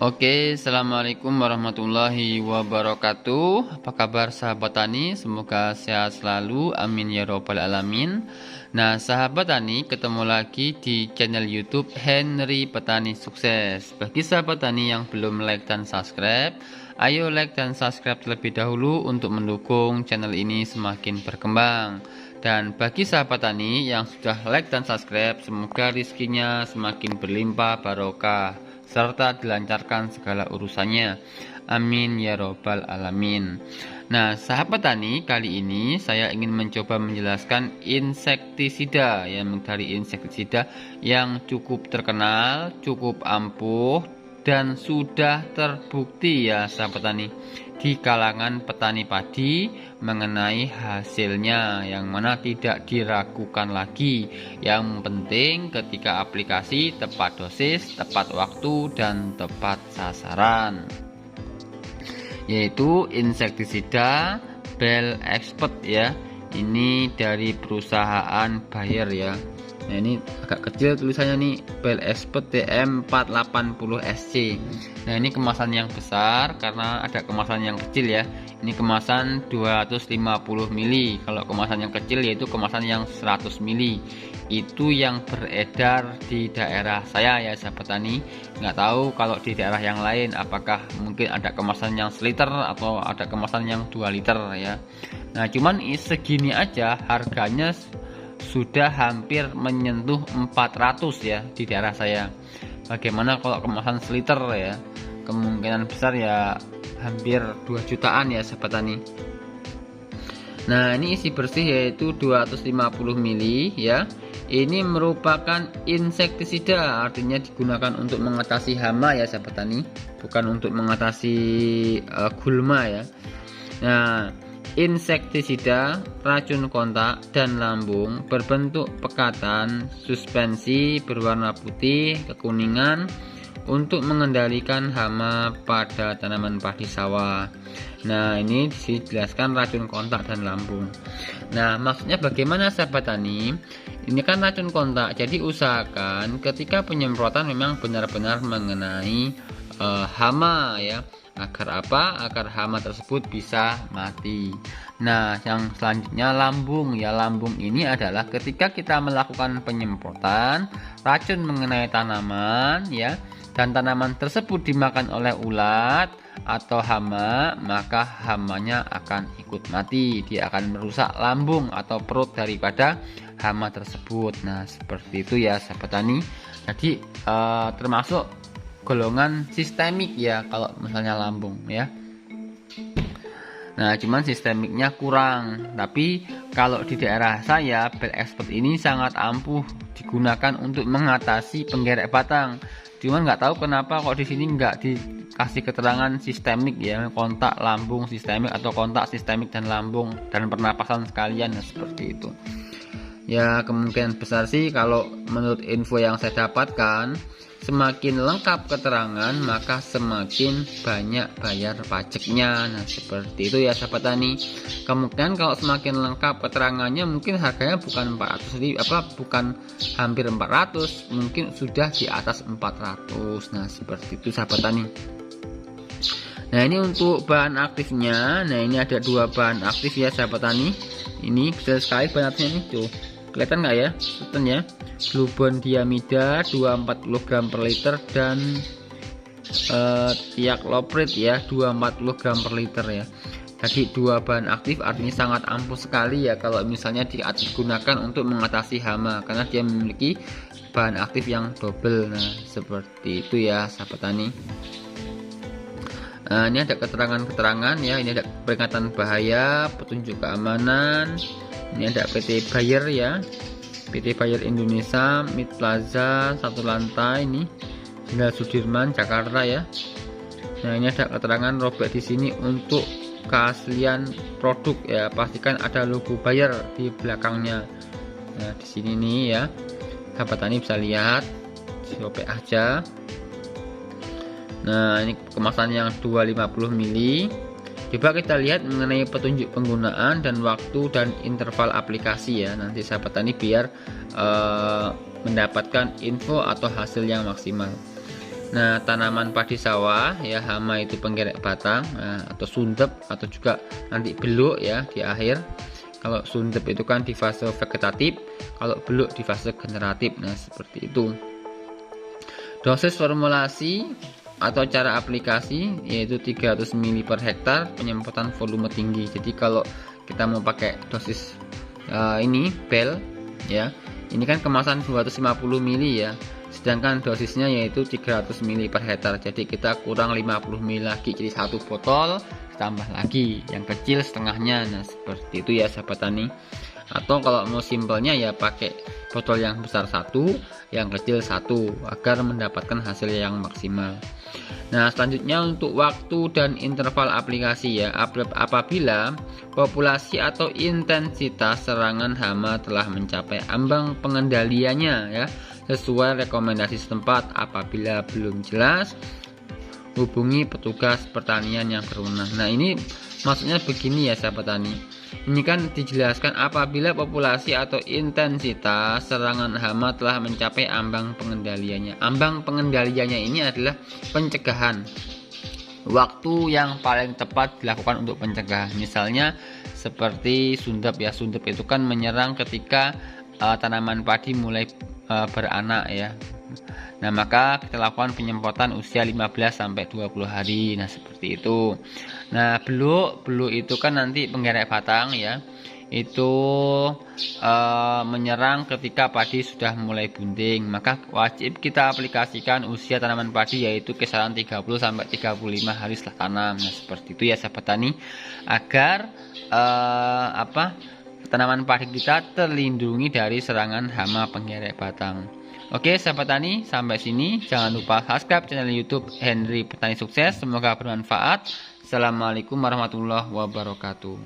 Oke, assalamualaikum warahmatullahi wabarakatuh. Apa kabar sahabat tani? Semoga sehat selalu, amin ya robbal alamin. Nah sahabat tani, ketemu lagi di channel YouTube Henry Petani Sukses. Bagi sahabat tani yang belum like dan subscribe, ayo like dan subscribe terlebih dahulu untuk mendukung channel ini semakin berkembang. Dan bagi sahabat tani yang sudah like dan subscribe, semoga rizkinya semakin berlimpah barokah serta dilancarkan segala urusannya, amin ya robbal alamin. Nah sahabat tani, kali ini saya ingin mencoba menjelaskan insektisida, yang dari insektisida yang cukup terkenal, cukup ampuh, dan sudah terbukti ya sahabat tani di kalangan petani padi mengenai hasilnya, yang mana tidak diragukan lagi. Yang penting ketika aplikasi tepat dosis, tepat waktu, dan tepat sasaran, yaitu insektisida Bell Expert ya. Ini dari perusahaan Bayer ya. Nah ini agak kecil tulisannya nih, Bell Expert DM480SC. Nah ini kemasan yang besar karena ada kemasan yang kecil ya. Ini kemasan 250 ml. Kalau kemasan yang kecil yaitu kemasan yang 100 ml. Itu yang beredar di daerah saya ya sahabat tani. Nggak tahu kalau di daerah yang lain apakah mungkin ada kemasan yang 1 liter atau ada kemasan yang 2 liter ya. Nah cuman segini aja harganya sudah hampir menyentuh 400 ya di daerah saya. Bagaimana kalau kemasan 1 liter ya? Kemungkinan besar ya hampir 2 jutaan ya sahabat tani. Nah ini isi bersih yaitu 250 ml ya. Ini merupakan insektisida, artinya digunakan untuk mengatasi hama ya sahabat tani, bukan untuk mengatasi gulma ya. Nah insektisida racun kontak dan lambung berbentuk pekatan suspensi berwarna putih kekuningan untuk mengendalikan hama pada tanaman padi sawah. Nah ini dijelaskan racun kontak dan lambung. Nah maksudnya bagaimana sahabat tani? Ini kan racun kontak, jadi usahakan ketika penyemprotan memang benar-benar mengenai hama ya. Agar apa? Agar hama tersebut bisa mati. Nah yang selanjutnya lambung ya. Lambung ini adalah ketika kita melakukan penyemprotan racun mengenai tanaman ya, dan tanaman tersebut dimakan oleh ulat atau hama, maka hamanya akan ikut mati. Dia akan merusak lambung atau perut daripada hama tersebut. Nah seperti itu ya sahabat tani. Jadi termasuk golongan sistemik ya kalau misalnya lambung ya. Nah cuman sistemiknya kurang. Tapi kalau di daerah saya Bell Expert ini sangat ampuh digunakan untuk mengatasi penggerek batang. Cuman nggak tahu kenapa kok di sini nggak dikasih keterangan sistemik ya, kontak lambung sistemik atau kontak sistemik dan lambung dan pernapasan sekalian ya, seperti itu. Ya kemungkinan besar sih kalau menurut info yang saya dapatkan, semakin lengkap keterangan maka semakin banyak bayar pajaknya. Nah seperti itu ya sahabat tani. Kemungkinan kalau semakin lengkap keterangannya mungkin harganya bukan 400, bukan hampir 400, mungkin sudah di atas 400. Nah seperti itu sahabat tani. Nah ini untuk bahan aktifnya. Nah ini ada 2 bahan aktif ya sahabat tani. Ini kecil sekali bahan aktifnya nih tuh. Kelihatan nggak ya? Kelihatan ya. Glubon-diamida 240 gram per liter dan thiacloprid ya 240 gram per liter ya. Jadi 2 bahan aktif artinya sangat ampuh sekali ya kalau misalnya digunakan untuk mengatasi hama, karena dia memiliki bahan aktif yang double. Nah seperti itu ya sahabat tani. Nah ini ada keterangan-keterangan ya. Ini ada peringatan bahaya, petunjuk keamanan. Ini ada PT Bayer ya, PT Bayer Indonesia, Mid Plaza 1 lantai ini, Jenderal Sudirman Jakarta ya. Nah ini ada keterangan robek di sini untuk keaslian produk ya. Pastikan ada logo Bayer di belakangnya. Nah di sini nih ya, sahabat tani bisa lihat, robek aja. Nah ini kemasan yang 250 ml. Coba kita lihat mengenai petunjuk penggunaan dan waktu dan interval aplikasi ya. Nanti sahabat tani biar mendapatkan info atau hasil yang maksimal. Nah, tanaman padi sawah ya, hama itu penggerek batang, atau sundep, atau juga nanti beluk ya di akhir. Kalau sundep itu kan di fase vegetatif, kalau beluk di fase generatif. Nah, seperti itu. Dosis formulasi atau cara aplikasi yaitu 300 ml per hektar, penyemprotan volume tinggi. Jadi kalau kita mau pakai dosis ini bel ya, ini kan kemasan 250 ml ya, sedangkan dosisnya yaitu 300 ml per hektar. Jadi kita kurang 50 ml lagi, jadi satu botol tambah lagi yang kecil setengahnya. Nah, seperti itu ya sahabat tani. Atau kalau mau simpelnya ya pakai botol yang besar satu, yang kecil satu, agar mendapatkan hasil yang maksimal. Nah, selanjutnya untuk waktu dan interval aplikasi ya. Apabila populasi atau intensitas serangan hama telah mencapai ambang pengendaliannya ya, sesuai rekomendasi setempat. Apabila belum jelas, hubungi petugas pertanian yang berwenang. Nah, ini maksudnya begini ya sahabat tani. Ini kan dijelaskan apabila populasi atau intensitas serangan hama telah mencapai ambang pengendaliannya. Ambang pengendaliannya ini adalah pencegahan. Waktu yang paling tepat dilakukan untuk pencegahan. Misalnya seperti sundep ya. Sundep itu kan menyerang ketika tanaman padi mulai beranak ya. Nah, maka kita lakukan penyemprotan usia 15 sampai 20 hari. Nah, seperti itu. Nah, beluk itu kan nanti penggerek batang ya. Itu menyerang ketika padi sudah mulai bunting. Maka wajib kita aplikasikan usia tanaman padi yaitu kisaran 30 sampai 35 hari setelah tanam. Nah, seperti itu ya sahabat tani, agar tanaman padi kita terlindungi dari serangan hama penggerek batang. Oke sahabat tani, sampai sini. Jangan lupa subscribe channel YouTube Henry Petani Sukses. Semoga bermanfaat. Assalamualaikum warahmatullahi wabarakatuh.